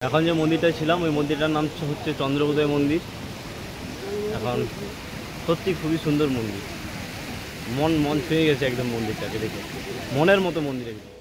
এখন যে মন্দিরটায় ছিলাম ওই মন্দিরটার নাম হচ্ছে চন্দ্রোদয় মন্দির। এখন সত্যি খুবই সুন্দর মন্দির, মন ছুঁয়ে গেছে একদম মন্দিরটাকে দেখে, মনের মতো মন্দির একদম।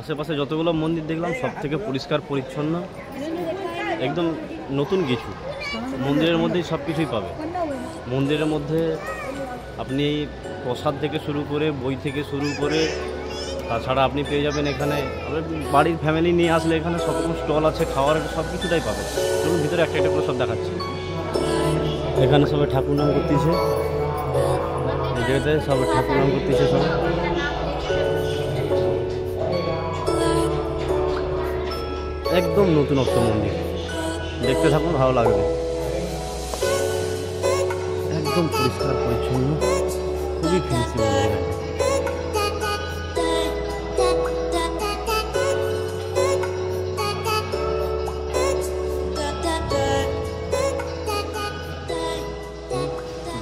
আশেপাশে যতগুলো মন্দির দেখলাম সব থেকে পরিষ্কার পরিচ্ছন্ন, একদম নতুন কিছু। মন্দিরের মধ্যেই সব কিছুই পাবে। মন্দিরের মধ্যে আপনি প্রসাদ থেকে শুরু করে, বই থেকে শুরু করে, তাছাড়া আপনি পেয়ে যাবেন এখানে আপনার বাড়ির ফ্যামিলি নিয়ে আসলে এখানে সব রকম স্টল আছে, খাওয়ার সব কিছুটাই পাবে। চলুন ভিতরে একটা একটা করে সব দেখাচ্ছি। এখানে সবাই ঠাকুর নাম করতেছে, এই জায়গাতে সবাই ঠাকুর নাম করতেছে সবাই। একদম নতুনত্ব মন্দির, দেখতে থাকুন, ভালো লাগবে। একদম পরিষ্কার পরিচ্ছন্ন, খুবই ফ্যান্সি মন্দির।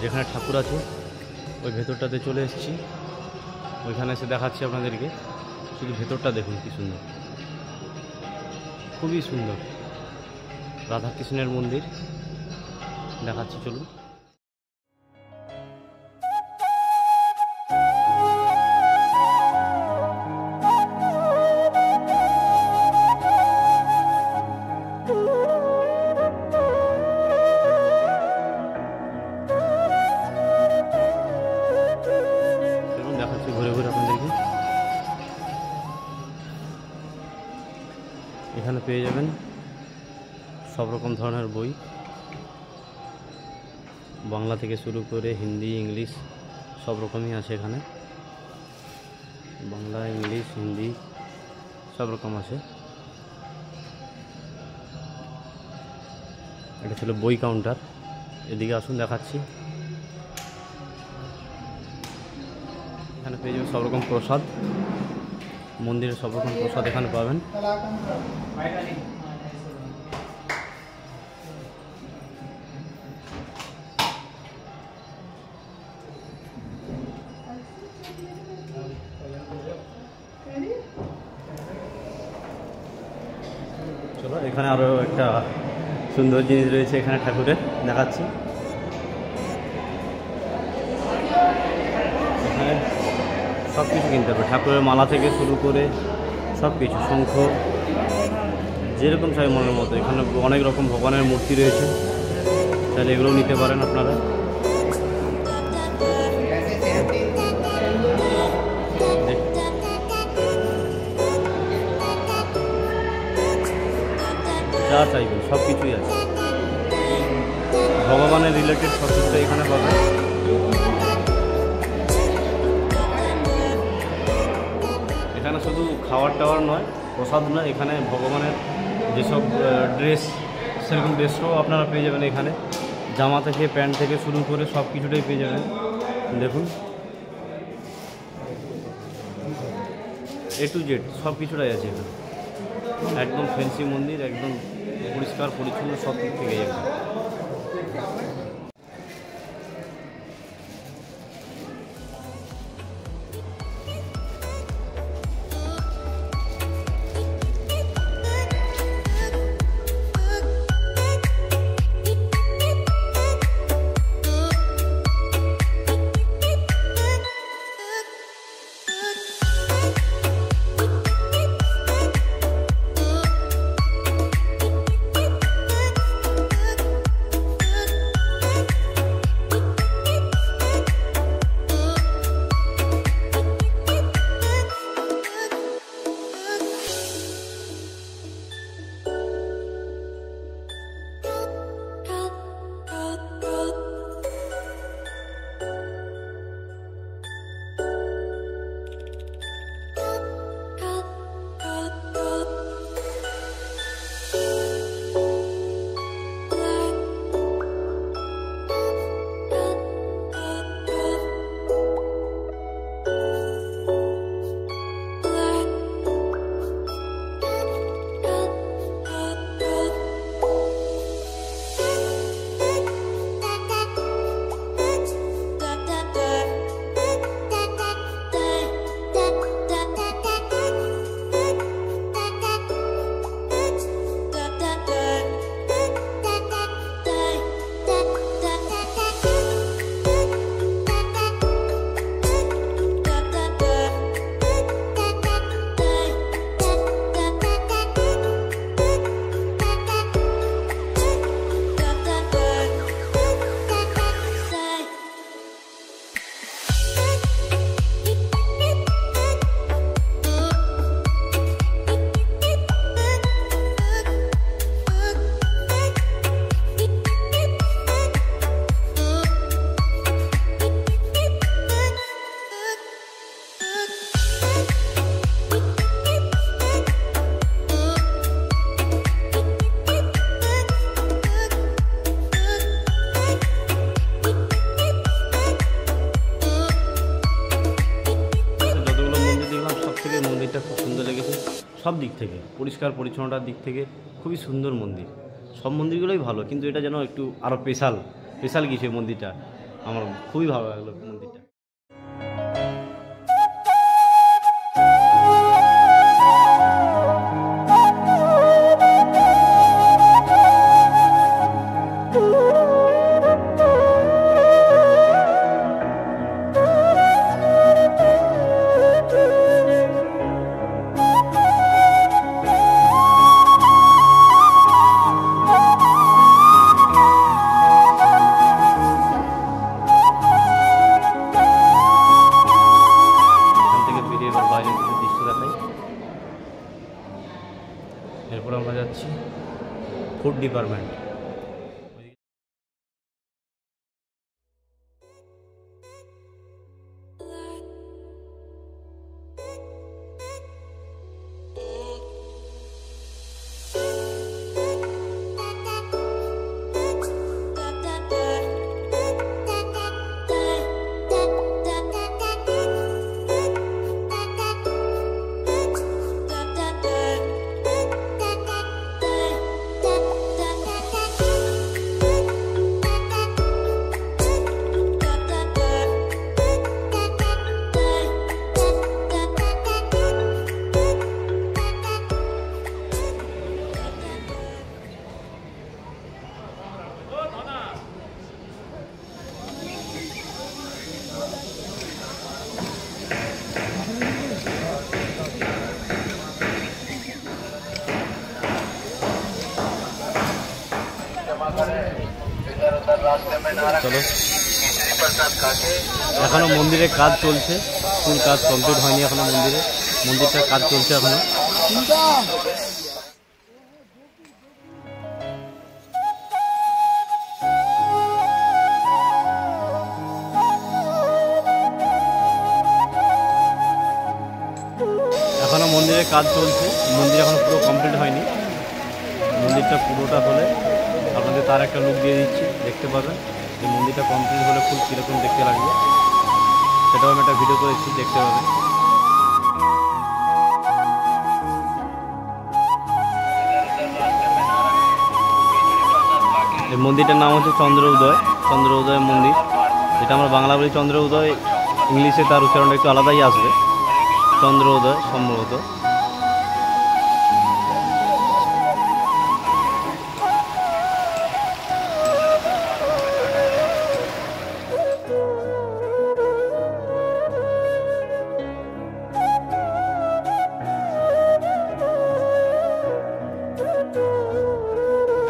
যেখানে ঠাকুর আছে ওই ভেতরটাতে চলে এসেছি, ওইখানে এসে দেখাচ্ছি আপনাদেরকে। শুধু ভেতরটা দেখুন কি সুন্দর, খুবই সুন্দর। রাধাকৃষ্ণের মন্দির দেখাচ্ছি, চলুন। দেখাচ্ছি ঘুরে ঘুরে আপনাদেরকে। এখানে পেয়ে যাবেন সব রকম ধরনের বই, বাংলা থেকে শুরু করে হিন্দি, ইংলিশ সব রকমই আছে এখানে। বাংলা, ইংলিশ, হিন্দি সব রকম আছে। এটা ছিল বই কাউন্টার। এদিকে আসুন দেখাচ্ছি। এখানে পেয়ে যাবেন সব রকম প্রসাদ, মন্দিরের সব রকম প্রসাদ এখানে পাবেন। চলো, এখানে আরও একটা সুন্দর জিনিস রয়েছে, এখানে ঠাকুরের দেখাচ্ছি। এখানে সব কিছু কিনতে হবে, ঠাকুরের মালা থেকে শুরু করে সব কিছু, শঙ্খ, যেরকম চাই মনের মতো। এখানে অনেক রকম ভগবানের মূর্তি রয়েছে, তাহলে এগুলোও নিতে পারেন আপনারা। যা চাইবেন সব কিছুই আছে, ভগবানের রিলেটেড সব কিছু এখানে পাবেন। এখানে শুধু খাওয়ার টাওয়ার নয়, প্রসাদ নয়, এখানে ভগবানের যেসব ড্রেস, সেরকম ড্রেসটাও আপনারা পেয়ে যাবেন এখানে। জামা থেকে, প্যান্ট থেকে শুরু করে সব কিছুটাই পেয়ে যাবেন। দেখুন, A to Z সব কিছুটাই আছে এখানে। একদম ফ্যান্সি মন্দির, একদম পরিষ্কার পরিচ্ছন্ন, সব দিক থেকে একদম। সব দিক থেকে পরিষ্কার পরিচ্ছন্নতার দিক থেকে খুবই সুন্দর মন্দির। সব মন্দিরগুলোই ভালো, কিন্তু এটা যেন একটু আরও স্পেশাল কিছু এই মন্দিরটা। আমার খুবই ভালো লাগলো মন্দিরটা। এরপর আমরা যাচ্ছি ফুড ডিপার্টমেন্ট। চলো, এখনো মন্দিরের কাজ চলছে, ফুল কাজ কমপ্লিট হয়নি এখনো। মন্দিরটার কাজ চলছে এখনো। মন্দিরের কাজ চলছে, মন্দির এখনো পুরো কমপ্লিট হয়নি। মন্দিরটা পুরোটা হলে আপনাদের তার একটা লুক দিয়ে দিচ্ছি, দেখতে পাবেন যে মন্দিরটা কমপ্লিট হলে ফুল কীরকম দেখতে লাগবে, সেটাও আমি একটা ভিডিও করেছি, দেখতে পাবেন। এই মন্দিরটার নাম হচ্ছে চন্দ্র উদয় মন্দির, যেটা আমরা বাংলা বলি চন্দ্র উদয়, ইংলিশে তার উচ্চারণটা একটু আলাদাই আসবে, চন্দ্র উদয় সম্ভবত।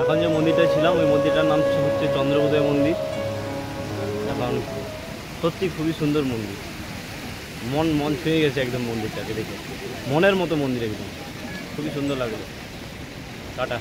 এখন যে মন্দিরটায় ছিলাম ওই মন্দিরটার নাম হচ্ছে চন্দ্র উদয় মন্দির। এখন সত্যি খুবই সুন্দর মন্দির, মন ছুঁয়ে গেছে একদম মন্দিরটাকে দেখে, মনের মতো মন্দির একদম, খুবই সুন্দর লাগলো। টাটা।